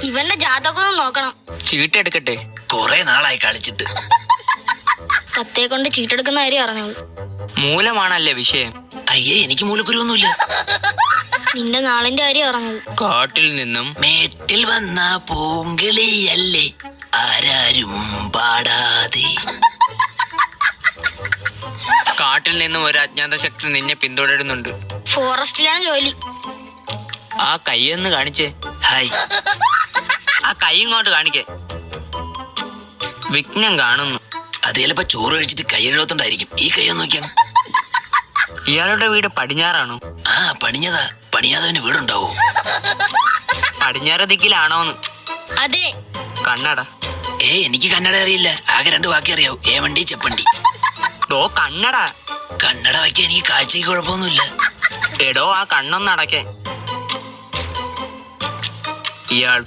ഇവന്റെ ജാതകം നോക്കണം. ചീട്ടെടുക്കട്ടെ? കൊറേ നാളായി കളിച്ചിട്ട്. കത്തയെ കൊണ്ട് ചീട്ടെടുക്കുന്ന കാര്യം അറിഞ്ഞത്. മൂലമാണല്ലേ വിഷയം? അയ്യേ, എനിക്ക് മൂലക്കുരുവൊന്നുമില്ല. നിന്റെ നാളിന്റെ കാര്യം അറിഞ്ഞത്. കാട്ടിൽ നിന്നും മേട്ടിൽ വന്ന പൂങ്കിളിയല്ലേ ആരാരും പാടാതെ. കാട്ടിൽ നിന്നും ഒരു അജ്ഞാത ശക്തി നിന്നെ പിന്തുടരുന്നുണ്ട്. ഫോറസ്റ്റിലാണ് ജോലി. ആ കൈ ഒന്ന് കാണിച്ചേ. ഹായ്. ആ കൈ ഇങ്ങോട്ട് കാണിക്കേ. വിഘ്നം കാണുന്നു. അത് ചിലപ്പോ ചോറ് കഴിച്ചിട്ട് കൈ എഴുപത്തോണ്ടായിരിക്കും. ഈ കൈ ഒന്ന് നോക്കിയാണ്. ഇയാളുടെ വീട് പടിഞ്ഞാറാണോ? ആ, പണിഞ്ഞതാ. പണിയാതവന് വീടുണ്ടാവോ? പടിഞ്ഞാറ് ദിക്കിലാണോന്ന്? അതെ. കണ്ണട. എനിക്ക് കന്നഡ അറിയില്ല. ആകെ 2 വാക്കേ അറിയാവൂ. ഏവണ്ടി ചെപ്പണ്ടി. ഡോ കണ്ണട. കന്നഡ വയ്ക്കാൻ എനിക്ക് കാഴ്ചക്ക് കുഴപ്പമൊന്നുമില്ല. എടോ ആ കണ്ണൊന്നടക്കേ. ഇയാൾ